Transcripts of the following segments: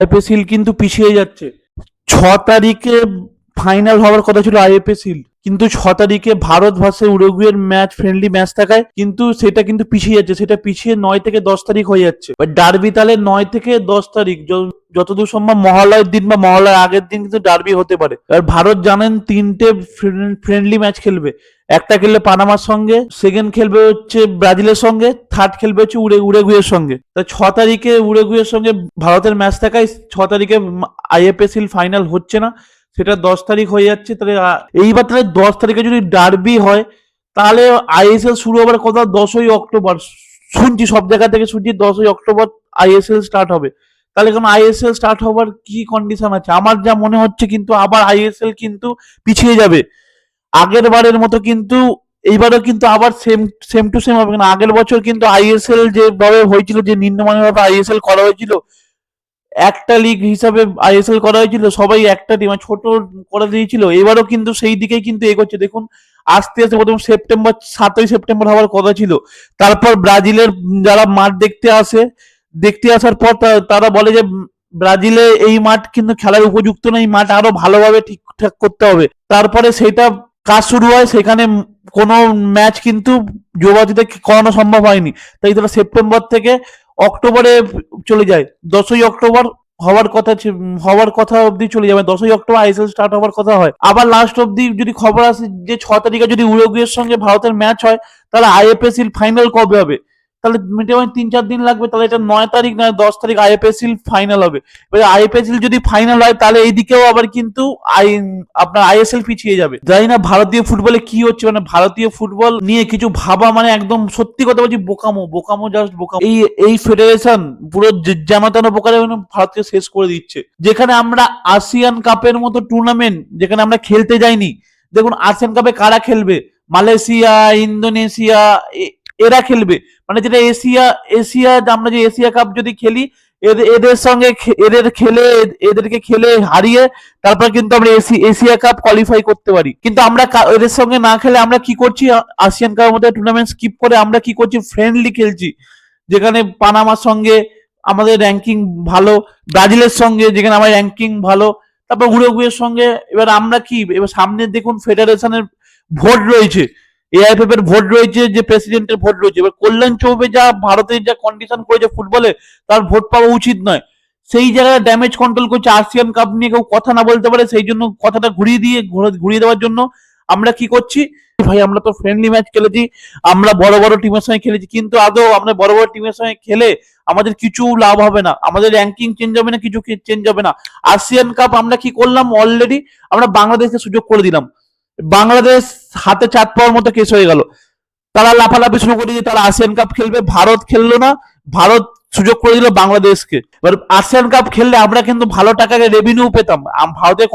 IFA কিন্তু পিছিয়ে যাচ্ছে। 6 তারিখে ফাইনাল হওয়ার কথা ছিল আইএফএ, কিন্তু 6 তারিখে ভারত ভার্সেস উরুগুয়ের ম্যাচ, ফ্রেন্ডলি ম্যাচ থাকায় কিন্তু সেটা কিন্তু পিছিয়ে যাচ্ছে। সেটা পিছিয়ে 9 থেকে 10 তারিখ হয়ে যাচ্ছে। ডার্বি তাহলে 9 থেকে 10 তারিখ, যতদূর সম্ভব মহালয়ের দিন বা মহালয়ের আগের দিন কিন্তু ডার্বি হতে পারে। আর ভারত জানেন 3টে ফ্রেন্ডলি ম্যাচ খেলবে। একটা খেলবে পানামার সঙ্গে, সেকেন্ড খেলবে হচ্ছে ব্রাজিলের সঙ্গে, থার্ড খেলবে হচ্ছে উরুগুয়ের সঙ্গে। তা 6 তারিখে উরুগুয়ের সঙ্গে ভারতের ম্যাচ থাকায় 6 তারিখে আইএফএ ফাইনাল হচ্ছে না, সেটা 10 তারিখ হয়ে যাচ্ছে। তাহলে এইবার তাহলে 10 তারিখে যদি ডার্বি হয়, তাহলে আইএসএল শুরু হবার কথা 10ই অক্টোবর। শুনছি সব জায়গা থেকে, শুনছি 10ই অক্টোবর আইএসএল স্টার্ট হবে। তাহলে এখন আইএসএল স্টার্ট হবার কি কন্ডিশন আছে? আমার যা মনে হচ্ছে কিন্তু আবার আইএসএল কিন্তু পিছিয়ে যাবে। আগের বারের মতো কিন্তু এইবারও কিন্তু আবার সেম সেম টু সেম হবে না। আগের বছর কিন্তু আইএসএল যেভাবে হয়েছিল, যে নিম্নমানের ভাবে আইএসএল করা হয়েছিল, একটা লিগ হিসাবে আইএসএল করা হয়েছিল, সবাই একটা টিম ছোট করে দিয়েছিল। এবারও কিন্তু সেই দিকেই কিন্তু এগোচ্ছে। দেখুন, আস্তে আস্তে প্রথম সেপ্টেম্বর, 7ই সেপ্টেম্বর হওয়ার কথা ছিল। তারপর ব্রাজিলের যারা মাঠ দেখতে আসার পর তারা বলে যে ব্রাজিলে এই মাঠ কিন্তু খেলার উপযুক্ত নয়, এই মাঠ আরো ভালোভাবে ঠিকঠাক করতে হবে। তারপরে সেটা কাজ শুরু হয়, সেখানে কোনো ম্যাচ কিন্তু যুবতীদের করানো সম্ভব হয়নি। তাই তারা সেপ্টেম্বর থেকে অক্টোবরে চলে যায়। 10ই অক্টোবর হওয়ার কথা অবধি চলে যাবে। 10ই অক্টোবর আইএসএল স্টার্ট হওয়ার কথা হয়। আবার লাস্ট অবধি যদি খবর আসে যে 6 তারিখে যদি উরুগুয়ের সঙ্গে ভারতের ম্যাচ হয়, তাহলে আইএফএ ফাইনাল কবে হবে? তাহলে মিনিমাম 3-4 দিন লাগবে। তাহলে এটা 9 তারিখ না 10 তারিখ আইএফএ ফাইনাল হবে। এবার আইএফএ যদি ফাইনাল হয়, তাহলে এইদিকেও আবার কিন্তু আপনার আইএসএল পিছিয়ে যাবে। জানি না ভারতীয় ফুটবলে কি হচ্ছে, মানে ভারতীয় ফুটবল নিয়ে কিছু ভাবা মানে একদম সত্যি কথা বলছি বোকামো, জাস্ট বোকামো। এই ফেডারেশন পুরো জামাতানো প্রকারে ভারতকে শেষ করে দিচ্ছে। যেখানে আমরা আসিয়ান কাপের মতো টুর্নামেন্ট যেখানে আমরা খেলতে যাইনি, দেখুন আসিয়ান কাপে কারা খেলবে? মালয়েশিয়া, ইন্দোনেশিয়া, এরা খেলবে। মানে যেটা এশিয়া আমরা যে এশিয়া কাপ যদি খেলি, এদের সঙ্গে এদেরকে খেলে হারিয়ে তারপর কিন্তু আমরা এশিয়া কাপ কোয়ালিফাই করতে পারি। কিন্তু আমরা এদের সঙ্গে না খেলে আমরা কি করছি? আসিয়ান কাপের মধ্যে টুর্নামেন্ট স্কিপ করে আমরা কি করছি? ফ্রেন্ডলি খেলছি, যেখানে পানামার সঙ্গে আমাদের র্যাঙ্কিং ভালো, ব্রাজিলের সঙ্গে যেখানে আমার র্যাঙ্কিং ভালো, তারপর উরুগুয়ের সঙ্গে। এবার আমরা কি, এবার সামনে দেখুন ফেডারেশনের ভোট রয়েছে, এআইএফএফ এর ভোট রয়েছে, যে প্রেসিডেন্টের ভোট রয়েছে। এবার কল্যাণ চৌবে যা ভারতের যা কন্ডিশন করেছে ফুটবলে, তার ভোট পাওয়া উচিত নয়। সেই জায়গায় ড্যামেজ কন্ট্রোল করছে। আসিয়ান কাপ নিয়ে কেউ কথা না বলতে পারে, সেই জন্য কথাটা ঘুরিয়ে দেওয়ার জন্য আমরা কি করছি? ভাই আমরা তো ফ্রেন্ডলি ম্যাচ খেলেছি, আমরা বড় বড় টিমের সঙ্গে খেলেছি, কিন্তু আদৌ আমরা বড় বড় টিমের সঙ্গে খেলে আমাদের কিছু লাভ হবে না, আমাদের র্যাঙ্কিং চেঞ্জ হবে না, কিছু চেঞ্জ হবে না। আসিয়ান কাপ আমরা কি করলাম? অলরেডি আমরা বাংলাদেশকে সুযোগ করে দিলাম। বাংলাদেশ হাতে চাঁদ পাওয়ার মতো কেস হয়ে গেল। তারা লাফালাফি শুরু করে দিয়ে তারা আসিয়ান কাপ খেলবে, ভারত খেললো না। ভারত সুযোগ করে দিল বাংলাদেশকে। এবার আসিয়ান কাপ খেললে আমরা কিন্তু ভালো টাকাকে রেভিনিউ পেতাম। ভারতের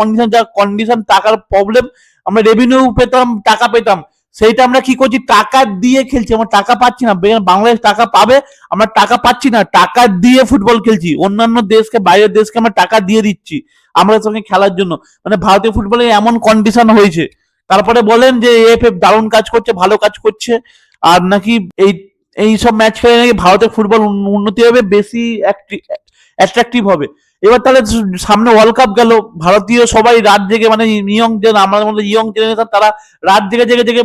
কন্ডিশন টাকার প্রবলেম, আমরা রেভিনিউ পেতাম, টাকা পেতাম। সেইটা আমরা কি করছি? টাকা দিয়ে খেলছি, আমরা টাকা পাচ্ছি না। বাংলাদেশ টাকা পাবে, আমরা টাকা পাচ্ছি না, টাকা দিয়ে ফুটবল খেলছি। অন্যান্য দেশকে, বাইরের দেশকে আমরা টাকা দিয়ে দিচ্ছি আমাদের সঙ্গে খেলার জন্য। মানে ভারতীয় ফুটবলে এমন কন্ডিশন হয়েছে। তারপরে বলেন যে এএফএফ দারুণ কাজ করছে, ভালো কাজ করছে, আর নাকি এই এই সব ম্যাচ খেলে নাকি ভারতের ফুটবল উন্নতি হবে, বেশি অ্যাট্রাকটিভ হবে। এবার তাহলে সামনে ওয়ার্ল্ড কাপ গেল, ভারতীয় সবাই রাত জেগে, মানে ইয়ং জেন, আমাদের মধ্যে ইয়ং জেনারেশন, তারা রাত জেগে জেগে জেগে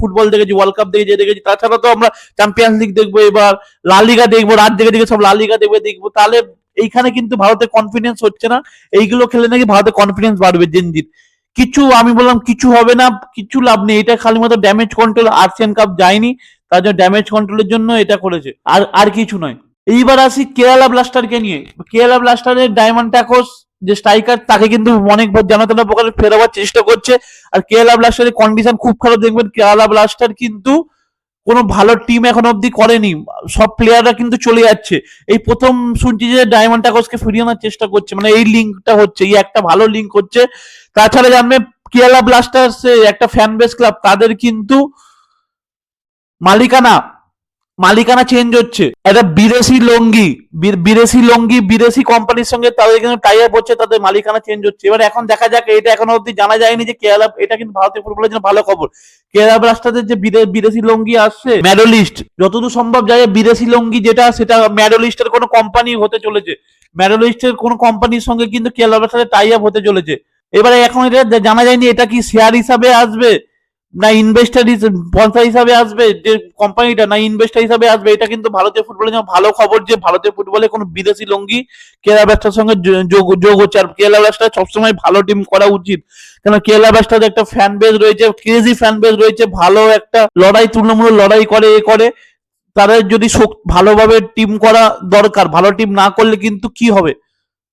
ফুটবল দেখেছি, ওয়ার্ল্ড কাপ দেখেছি। তাছাড়া তো আমরা চ্যাম্পিয়ন্স লিগ দেখবো, এবার লা লিগা দেখবো, রাত জেগে জেগে সব লা লিগা দেখবো। তাহলে এইখানে কিন্তু ভারতের কনফিডেন্স হচ্ছে না। এইগুলো খেলে নাকি ভারতের কনফিডেন্স বাড়বে জেনজির। কিছু আমি বললাম কিছু হবে না, কিছু লাভ নেই। এটা খালি মাত্র ড্যামেজ কন্ট্রোল। আসিয়ান কাপ যায়নি, তার জন্য ড্যামেজ কন্ট্রোলের জন্য এটা করেছে, আর কিছু নয়। এইবার আসি কেরালা ব্লাস্টারকে নিয়ে। কেরালা ব্লাস্টারের ডায়মন্ড ট্যাকোস যে স্ট্রাইকার, তাকে কিন্তু অনেক জানাতনা প্রকারে ফেরাবার চেষ্টা করছে। আর কেরালা ব্লাস্টারের কন্ডিশন খুব খারাপ। দেখবেন কেরালা ব্লাস্টার কিন্তু কোনো ভালো টিম এখন অব্দি করেনি, সব প্লেয়াররা কিন্তু চলে যাচ্ছে। এই প্রথম শুনছি যে ডায়মন্ড ট্যাকোসকে ফিরিয়ে আনার চেষ্টা করছে, মানে এই লিঙ্কটা হচ্ছে, এই একটা ভালো লিঙ্ক হচ্ছে। তাছাড়া জানবে কেরালা ব্লাস্টার্স একটা ফ্যান বেস ক্লাব, তাদের কিন্তু মালিকানা মালিকানা চেঞ্জ হচ্ছে। একটা বিদেশি কোম্পানির সঙ্গে তাদের কিন্তু টাই আপ হচ্ছে, তাদের মালিকানা চেঞ্জ হচ্ছে। এবার এখন দেখা যাক, এটা এখনো অব্দি জানা যায়নি যে কেরালা, এটা কিন্তু ভারতীয় ফুটবলের জন্য ভালো খবর। কেরালা ব্লাস্টারদের যে বিদেশি লঙ্গি আসছে ম্যাডোলিস্ট, যতদূর সম্ভব যায় বিদেশি লঙ্গি যেটা, সেটা ম্যাডোলিস্টের কোনো কোম্পানি হতে চলেছে। মিডল ইস্টের কোন কোম্পানির সঙ্গে কিন্তু কেরালা ব্লাস্টার্সের টাই আপ হতে চলেছে। এবারে এখন এটা জানা যায়নি এটা কি শেয়ার হিসাবে আসবে না ইনভেস্টার স্পন্সর হিসাবে আসবে যে কোম্পানিটা, না ইনভেস্টার হিসাবে আসবে। এটা কিন্তু ভারতীয় ফুটবলের জন্য ভালো খবর যে ভারতীয় ফুটবলে কোনো বিদেশি লঙ্গি কেরালা ব্লাস্টার্সের সঙ্গে যোগ হচ্ছে। আর কেরালা ব্লাস্টার্স সবসময় ভালো টিম করা উচিত, কেন কেরালা ব্লাস্টার্স একটা ফ্যান বেস রয়েছে, ক্রেজি ফ্যান বেস রয়েছে, ভালো একটা লড়াই, তুলনামূলক লড়াই করে তাদের যদি ভালোভাবে টিম করা দরকার। ভালো টিম না করলে কিন্তু কি হবে,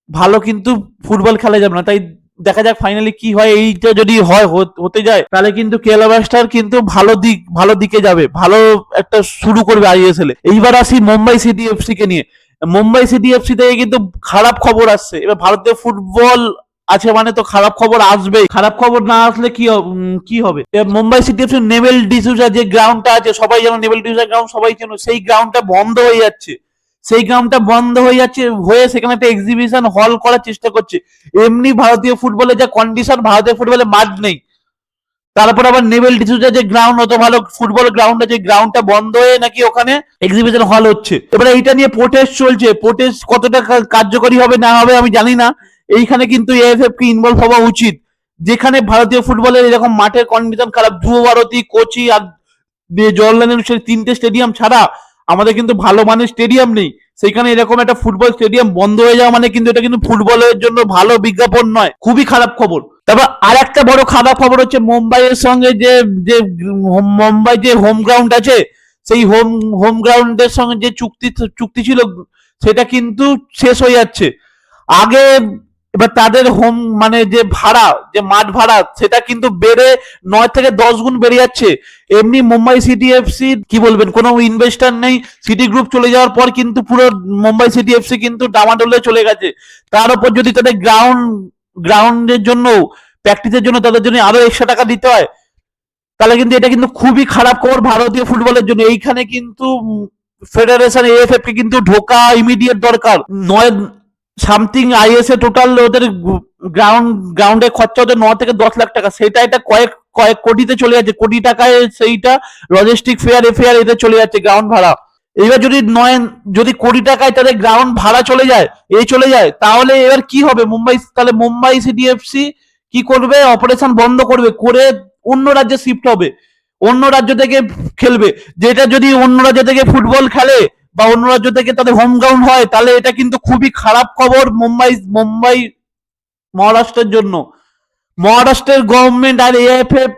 ভালো কিন্তু ফুটবল খেলা যাবে না। তাই দেখা যাক ফাইনালি কি হয়। এইটা যদি হতে যায় তাহলে কিন্তু কেরালা ব্লাস্টার কিন্তু ভালো দিকে যাবে, ভালো একটা শুরু করবে আইএসএল এ। এইবার আসি মুম্বাই সিটি এফসি কে নিয়ে। মুম্বাই সিটি এফসি থেকে কিন্তু খারাপ খবর আসছে। এবার ভারতীয় ফুটবল আছে মানে তো খারাপ খবর আসবেই, খারাপ খবর না আসলে কি হবে। Mumbai city FC naval D'Souza যে গ্রাউন্ডটা আছে, সবাই জানো নেভেল ডিসুজা গ্রাউন্ড, সবাই জানো সেই গ্রাউন্ডটা বন্ধ হয়ে যাচ্ছে। সেই গ্রাউন্ডটা বন্ধ হয়ে যাচ্ছে, হয়ে সেখানে একটা এক্সিবিশন হল করার চেষ্টা করছে। এমনি ভারতীয় ফুটবলে যা কন্ডিশন, ভারতীয় ফুটবলে মাঠ নেই, তারপর আবার নেভেল ডিসুজা যে গ্রাউন্ড, অত ভালো ফুটবল গ্রাউন্ড আছে, গ্রাউন্ডটা বন্ধ হয়ে নাকি ওখানে এক্সিবিশন হল হচ্ছে। এবারে এইটা নিয়ে প্রোটেস্ট চলছে, প্রোটেস্ট কতটা কার্যকরী হবে না হবে আমি জানি না। এইখানে কিন্তু এএফএফ কে ইনভলভ হওয়া উচিত। যেখানে ভারতীয় ফুটবলের এরকম মাঠের কন্ডিশন খারাপ, ধ্রুব ভারতী, কোচি আর জওহরলাল নেহরু সেই 3টে স্টেডিয়াম ছাড়া আমাদের কিন্তু ভালো মানের স্টেডিয়াম নেই। সেখানে এরকম একটা ফুটবল স্টেডিয়াম বন্ধ হয়ে যাওয়া মানে কিন্তু এটা কিন্তু ফুটবলের জন্য ভালো বিজ্ঞাপন নয়, খুবই খারাপ খবর। তারপর আর একটা বড় খারাপ খবর হচ্ছে মুম্বাইয়ের সঙ্গে যে যে মুম্বাই যে হোম গ্রাউন্ড আছে, সেই হোম গ্রাউন্ডের সঙ্গে যে চুক্তি ছিল সেটা কিন্তু শেষ হয়ে যাচ্ছে আগে। এবার তাদের হোম মানে যে ভাড়া, যে মাঠ ভাড়া, সেটা কিন্তু বেড়ে 9 থেকে 10 গুণ বেড়ে যাচ্ছে। এমনি মুম্বাই সিটি এফসি কি বলবেন, কোনো ইনভেস্টার নেই। সিটি গ্রুপ চলে যাওয়ার পর কিন্তু পুরো মুম্বাই সিটি এফসি কিন্তু ডামাডোলে চলে গেছে। তার উপর যদি তাদের গ্রাউন্ডের জন্য, প্র্যাকটিসের জন্য তাদের জন্য আরো এক্সট্রা টাকা দিতে হয়, তাহলে কিন্তু এটা কিন্তু খুবই খারাপ খবর ভারতীয় ফুটবলের জন্য। এইখানে কিন্তু ফেডারেশন এএফএফ কে কিন্তু ঢোকা ইমিডিয়েট দরকার। নয় সামথিং আইএসএ টোটাল ওদের গ্রাউন্ডে খরচা ওদের 9 থেকে 10 লাখ টাকা, সেটা এটা কয়েক কোটিতে চলে যাচ্ছে, কোটি টাকায় সেইটা লজিস্টিক ফেয়ার এফেয়ার এতে চলে যাচ্ছে গ্রাউন্ড ভাড়া। এবার যদি কোটি টাকায় তাদের গ্রাউন্ড ভাড়া চলে যায় তাহলে এবার কি হবে তাহলে মুম্বাই সিটি এফসি কি করবে, অপারেশন বন্ধ করে অন্য রাজ্যে শিফট হবে, অন্য রাজ্য থেকে খেলবে। যেটা যদি অন্য রাজ্য থেকে ফুটবল খেলে বা অন্য রাজ্য থেকে তাদের হোম গ্রাউন্ড হয়, তাহলে এটা কিন্তু খুবই খারাপ খবর মুম্বাই মহারাষ্ট্রের জন্য। মহারাষ্ট্রের গভর্নমেন্ট আর এএফএফ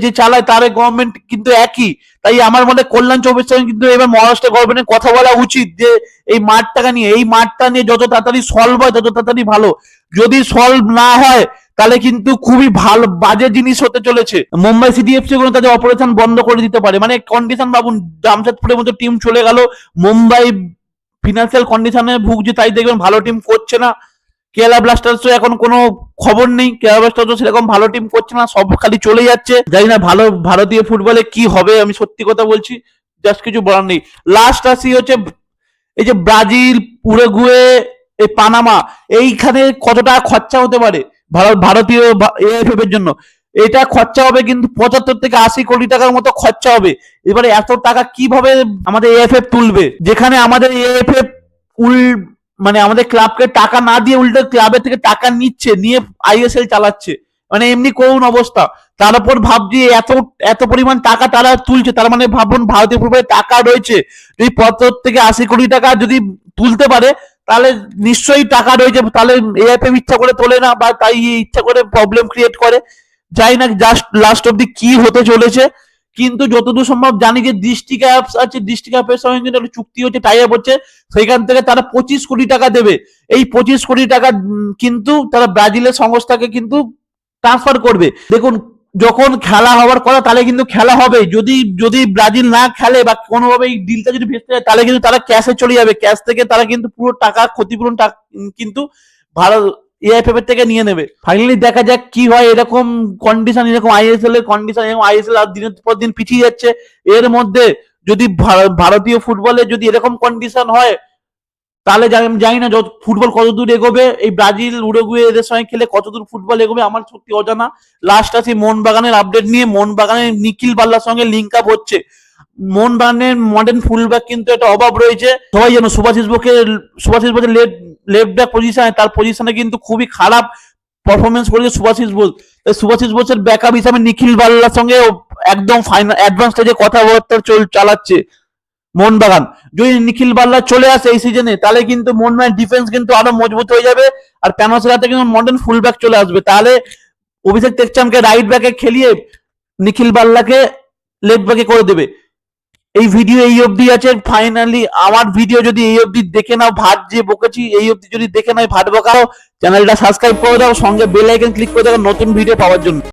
যে চালায় তার গভর্নমেন্ট কিন্তু একই। তাই আমার মনে কল্যাণ চৌবের সঙ্গে কিন্তু এবার মহারাষ্ট্র গভর্নমেন্টের কথা বলা উচিত যে এই মাঠটা নিয়ে যত তাড়াতাড়ি সলভ হয় তত তাড়াতাড়ি ভালো। যদি সলভ না হয় তাহলে কিন্তু খুবই ভালো বাজে জিনিস হতে চলেছে। মুম্বাই সিটি এফসি কোনো তাদের অপারেশন বন্ধ করে দিতে পারে, মানে কন্ডিশন ভাবুন, জামশেদপুরের মতো টিম চলে গেল, মুম্বাই ফিনান্সিয়াল কন্ডিশনে ভুগছে, তাই দেখবেন ভালো টিম করছে না। কেরালা ব্লাস্টার্সও এখন কোনো খবর নেই, কেরালা ব্লাস্টার্সও সেরকম ভালো টিম করছে না, সব খালি চলে যাচ্ছে। জানি না ভারতীয় ফুটবলে কি হবে, আমি সত্যি কথা বলছি, জাস্ট কিছু বলার নেই। লাস্ট আসি হচ্ছে এই যে ব্রাজিল, উরুগুয়ে, এই পানামা, এইখানে কত টাকা খরচা হতে পারে ভারতীয় এএফএফ এর জন্য। এটা খরচা হবে কিন্তু 75 থেকে 80 কোটি টাকার মতো খরচা হবে। এবারে এত টাকা কিভাবে আমাদের এএফএফ তুলবে, যেখানে আমাদের এএফএফ মানে আমাদের ক্লাবকে টাকা না দিয়ে উল্টো ক্লাবের থেকে টাকা নিয়ে আইএসএল চালাচ্ছে, মানে এমনি করুন অবস্থা। তার উপর ভাবছি এত পরিমাণ টাকা তারা তুলছে, তার মানে ভাবুন ভারতীয় ফুটবলে টাকা রয়েছে। যদি 75 থেকে 80 কোটি টাকা যদি তুলতে পারে তাহলে নিশ্চয়ই টাকা রয়েছে, তাহলে এএফএফ ইচ্ছা করে তোলে না, বা তাই ইচ্ছা করে প্রবলেম ক্রিয়েট করে। যাই না জাস্ট লাস্ট অব্দি কি হতে চলেছে। কিন্তু যতদূর সম্ভব জানি যে ডিস্ট্রিক্ট অ্যাপস আছে, ডিস্ট্রিক্ট অ্যাপের সঙ্গে কিন্তু একটা চুক্তি হচ্ছে, টাই আপ হচ্ছে, সেখান থেকে তারা 25 কোটি টাকা দেবে। এই 25 কোটি টাকা কিন্তু তারা ব্রাজিলের সংস্থাকে কিন্তু ট্রান্সফার করবে। দেখুন, যখন খেলা হওয়ার কথা তাহলে কিন্তু খেলা হবে। যদি ব্রাজিল না খেলে বা কোনোভাবে এই ডিলটা যদি ভেস্তে যায় তাহলে কিন্তু তারা ক্যাশে চলে যাবে, ক্যাশ থেকে তারা কিন্তু পুরো টাকা ক্ষতিপূরণ কিন্তু ভারত এআইএফএফ এর থেকে নিয়ে নেবে। ফাইনালি দেখা যাক কি হয়। এরকম কন্ডিশন, এরকম আইএসএল এর কন্ডিশন, এরকম আইএসএল আর দিনের পর দিন পিছিয়ে যাচ্ছে। এর মধ্যে যদি ভারতীয় ফুটবলে যদি এরকম কন্ডিশন হয় তাহলে জানি না ফুটবল কতদূর এগোবে। এই ব্রাজিল, উরুগুয়ে এদের সঙ্গে খেলে কতদূর ফুটবল এগোবে আমার সত্যি অজানা। লাস্ট আসি মোহনবাগানের আপডেট নিয়ে। মোহনবাগানের নিখিল বাল্লার সঙ্গে লিঙ্ক আপ হচ্ছে। মোহনবাগানের মডার্ন ফুলব্যাক কিন্তু একটা অভাব রয়েছে, সবাই জানো। সুভাষিস বোসের লেফট ব্যাক পজিশনে, তার পজিশনে কিন্তু খুবই খারাপ পারফরমেন্স করেছে সুভাশিস বোস। তাই সুভাশিস বোসের ব্যাকআপ হিসাবে নিখিল বাল্লার সঙ্গে একদম ফাইনাল অ্যাডভান্স স্টেজে কথাবার্তা চালাচ্ছে মোহনবাগান। যদি নিখিল বাল্লা চলে আসে এই সিজনে, তাহলে কিন্তু মোহনবাগান ডিফেন্স কিন্তু আরো মজবুত হয়ে যাবে, আর প্যানোসের হাতে কিন্তু মডার্ন ফুল ব্যাক চলে আসবে। তাহলে অভিষেক টেকচামকে রাইট ব্যাকে খেলিয়ে নিখিল বাল্লাকে লেফট ব্যাকে করে দেবে। এই ভিডিও এই অবধি আছে। ফাইনালি আমার ভিডিও যদি এই অবধি দেখে নাও, ভাট যে বকেছি এই অবধি যদি দেখে নাও ভাট বকাও, চ্যানেলটা সাবস্ক্রাইব করে দাও, সঙ্গে বেল আইকন ক্লিক করে দাও নতুন ভিডিও পাওয়ার জন্য।